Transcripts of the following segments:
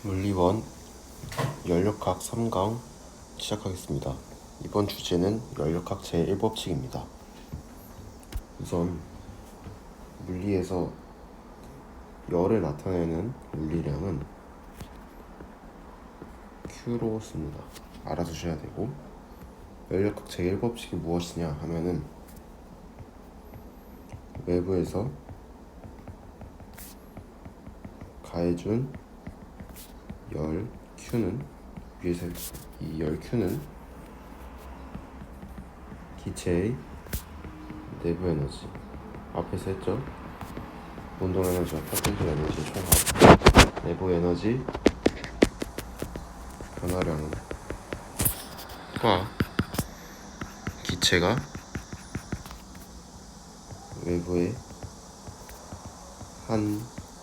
물리원 연력학 3강 시작하겠습니다. 이번 주제는 연력학 제1법칙입니다. 우선 물리에서 열을 나타내는 물리량은 Q로 씁니다. 알아두셔야 되고, 연력학 제1법칙이 무엇이냐 하면은 외부에서 가해준 열 Q는 위에서 이 열 Q는 기체의 내부 에너지, 앞에서 했죠. 운동 에너지와 파생적 에너지의 총합, 내부 에너지 변화량과 기체가 외부의 한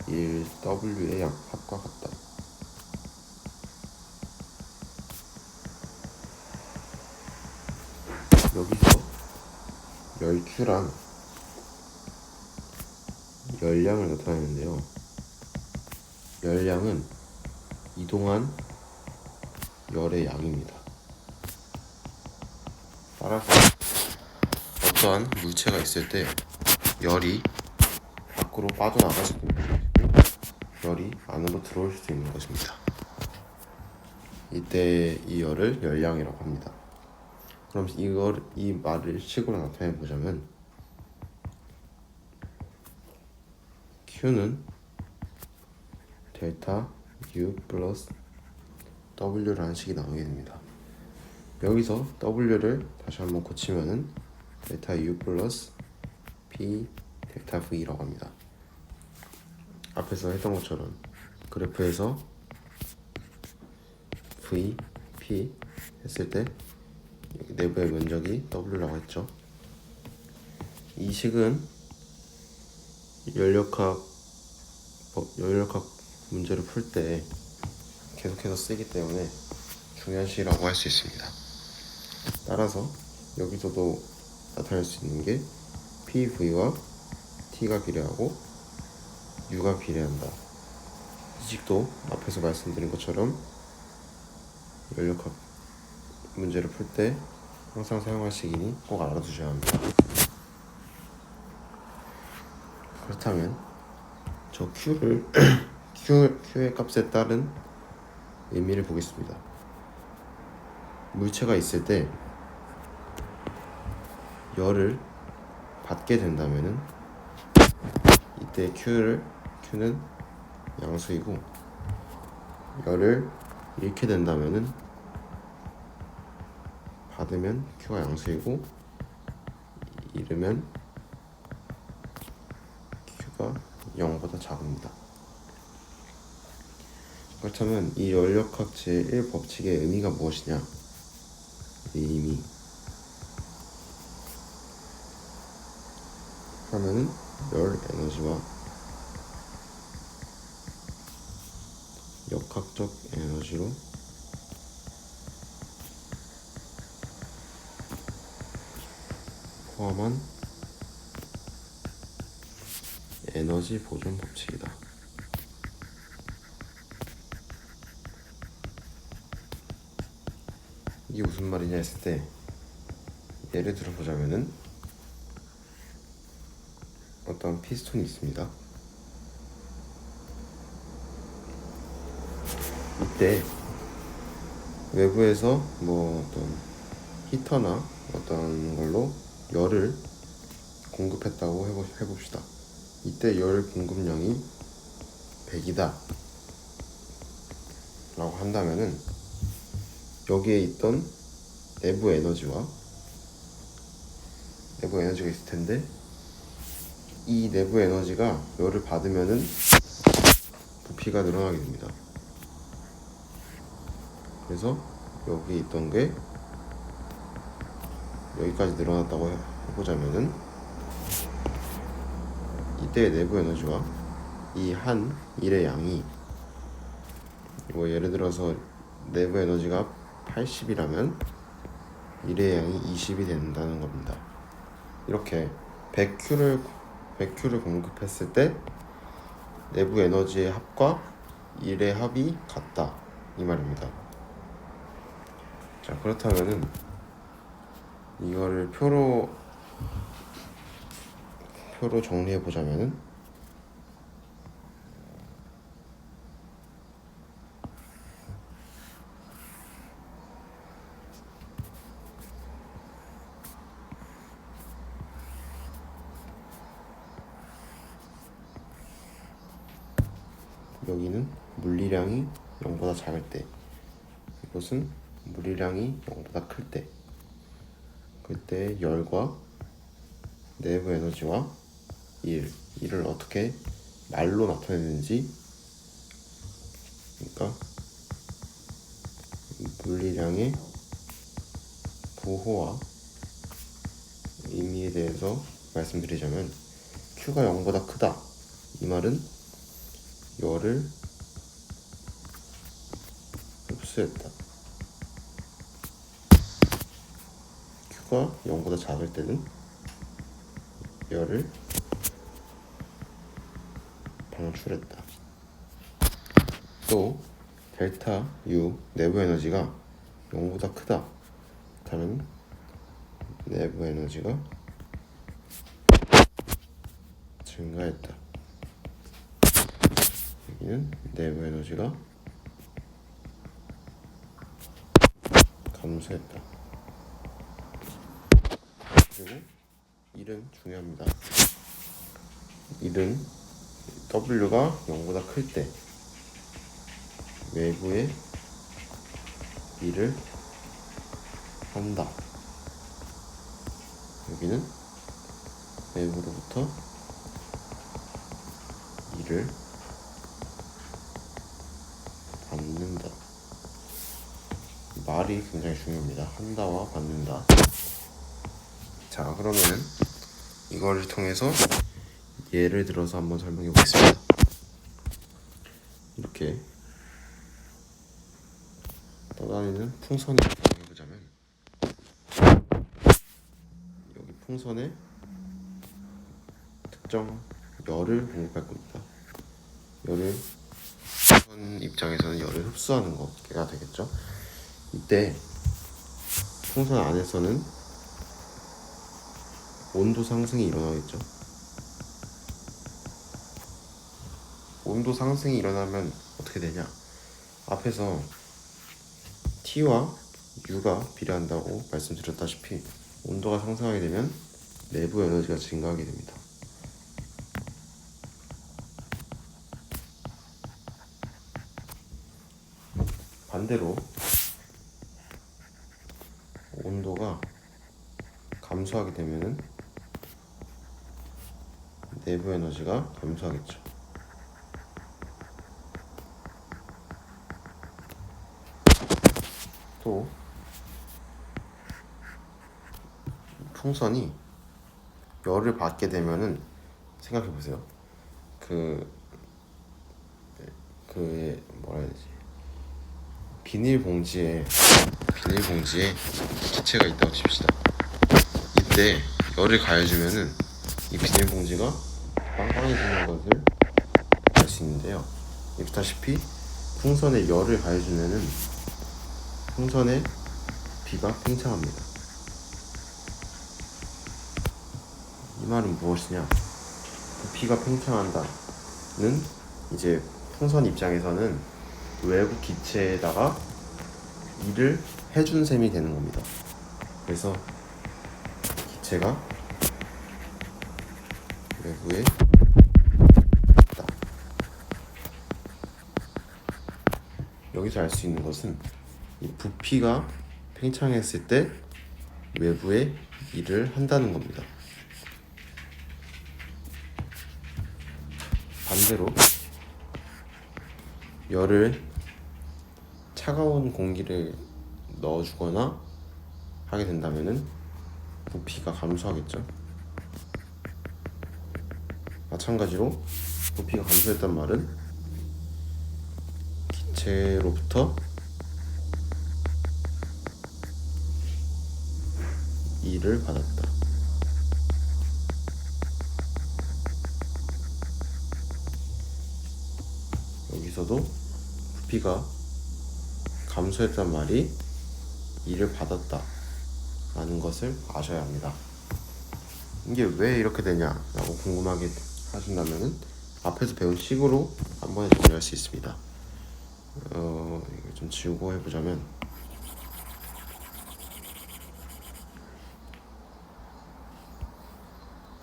1W의 합과 같다. 여기서 열 Q란 열량을 나타내는데요. 열량은 이동한 열의 양입니다. 따라서 어떠한 물체가 있을 때 열이 밖으로 빠져나갈 수도 있는 것이고 열이 안으로 들어올 수도 있는 것입니다. 이때 이 열을 열량이라고 합니다. 그럼 이 말을 식으로 나타내 보자면 Q는 델타 U 플러스 W라는 식이 나오게 됩니다. 여기서 W를 다시 한번 고치면은 델타 U 플러스 P 델타 V라고 합니다. 앞에서 했던 것처럼 그래프에서 V, P 했을 때 내부의 면적이 W라고 했죠. 이 식은 연력학 문제를 풀 때 계속해서 쓰기 때문에 중요한 식이라고 할 수 있습니다. 따라서 여기서도 나타낼 수 있는 게 PV와 T가 비례하고 U가 비례한다. 이 식도 앞에서 말씀드린 것처럼 연력학 문제를 풀 때 항상 사용할 식이니 꼭 알아두셔야 합니다. 그렇다면 저 Q를 Q의 값에 따른 의미를 보겠습니다. 물체가 있을 때 열을 받게 된다면은 이때 Q는 양수이고, 열을 잃게 된다면은 받으면 Q가 양수이고 잃으면 Q가 0보다 작습니다. 그렇다면 이 연력학 제1법칙의 의미가 무엇이냐? 이 의미 하면은 열 에너지와 역학적 에너지로 포함한 에너지 보존 법칙이다. 이게 무슨 말이냐 했을 때 예를 들어 보자면은 어떤 피스톤이 있습니다. 이때 외부에서 어떤 히터나 어떤 걸로 열을 공급했다고 해봅시다. 이때 열 공급량이 100이다 라고 한다면은 여기에 있던 내부 에너지가 있을 텐데, 이 내부 에너지가 열을 받으면은 부피가 늘어나게 됩니다. 그래서 여기 있던 게 여기까지 늘어났다고 해보자면은 이때의 내부 에너지와 이 한 일의 양이 예를 들어서 내부 에너지가 80이라면 일의 양이 20이 된다는 겁니다. 이렇게 100Q를 공급했을 때 내부 에너지의 합과 일의 합이 같다 이 말입니다. 자, 그렇다면은 이거를 표로 정리해 보자면은 여기는 물리량이 0보다 작을 때, 이것은 물리량이 0보다 클 때, 그때 열과 내부 에너지와 일을 어떻게 말로 나타내는지, 그러니까 물리량의 부호와 의미에 대해서 말씀드리자면, Q가 0보다 크다 이 말은 열을 흡수했다. Q가 0보다 작을 때는 열을 방출했다. 또 델타 U 내부 에너지가 0보다 크다. 그렇다면 내부 에너지가 증가했다. 여기는 내부 에너지가 감소했다. 그리고 일은 중요합니다. 일은 W가 0보다 클 때 외부의 일을 한다. 여기는 외부로부터 일을 받는다. 말이 굉장히 중요합니다. 한다와 받는다. 자, 그러면은 이거를 통해서 예를 들어서 한번 설명해 보겠습니다. 이렇게 떠다니는 풍선을 설명해 보자면, 여기 풍선에 특정 열을 공급할 겁니다. 열을 풍선 입장에서는 열을 흡수하는 거가 되겠죠. 이때 풍선 안에서는 온도 상승이 일어나겠죠. 온도 상승이 일어나면 어떻게 되냐? 앞에서 T와 U가 비례한다고 말씀드렸다시피 온도가 상승하게 되면 내부 에너지가 증가하게 됩니다. 반대로 온도가 감소하게 되면은 내부 에너지가 감소하겠죠. 또 풍선이 열을 받게 되면은 생각해 보세요. 뭐라 해야 되지? 비닐봉지에 기체가 있다고 칩시다. 이때 열을 가해주면은 이 비닐봉지가 빵빵해지는 것을 알 수 있는데요. 보다시피 풍선에 열을 가해주면은 풍선의 비가 팽창합니다. 이 말은 무엇이냐? 부피가 팽창한다는 이제 풍선 입장에서는 외부 기체에다가 일을 해준 셈이 되는 겁니다. 그래서 기체가 외부에 있다. 여기서 알 수 있는 것은 이 부피가 팽창했을 때 외부에 일을 한다는 겁니다. 반대로 열을 차가운 공기를 넣어주거나 하게 된다면은 부피가 감소하겠죠. 마찬가지로 부피가 감소했단 말은 기체로부터 일을 받았다. 여기서도 부피가 감소했단 말이 E를 받았다 라는 것을 아셔야 합니다. 이게 왜 이렇게 되냐 라고 궁금하게 하신다면은 앞에서 배운 식으로 한 번에 정리할 수 있습니다. 이거 좀 지우고 해보자면,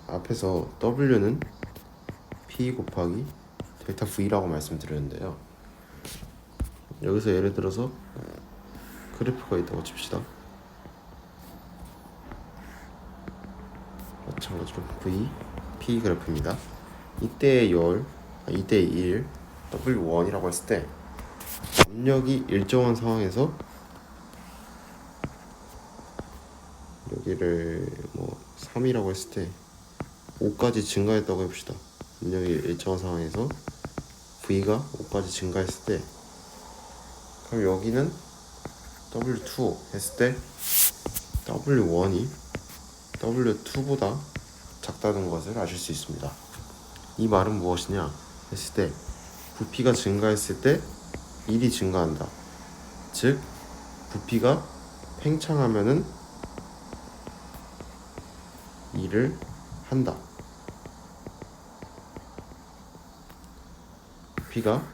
앞에서 W는 P 곱하기 델타 V라고 말씀드렸는데요. 여기서 예를 들어서 그래프가 있다고 칩시다. 마찬가지로 V, P 그래프입니다. 이때의 1, W1이라고 했을 때 압력이 일정한 상황에서 여기를 3이라고 했을 때 5까지 증가했다고 해봅시다. 압력이 일정한 상황에서 V가 5까지 증가했을 때, 그럼 여기는 W2 했을 때 W1이 W2보다 작다는 것을 아실 수 있습니다. 이 말은 무엇이냐 했을 때, 부피가 증가했을 때 1이 증가한다. 즉 부피가 팽창하면은 2를 한다. 부피가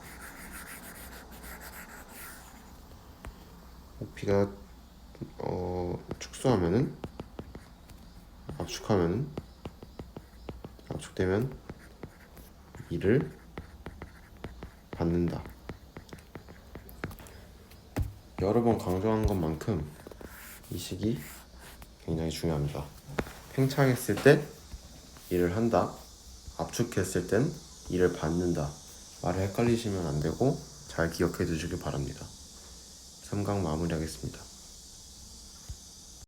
축소하면은, 압축되면 2를 받는다. 여러 번 강조한 것만큼 이 식이 굉장히 중요합니다. 팽창했을 때 2를 한다, 압축했을 땐 2를 받는다. 말을 헷갈리시면 안 되고 잘 기억해 두시길 바랍니다. 3강 마무리하겠습니다.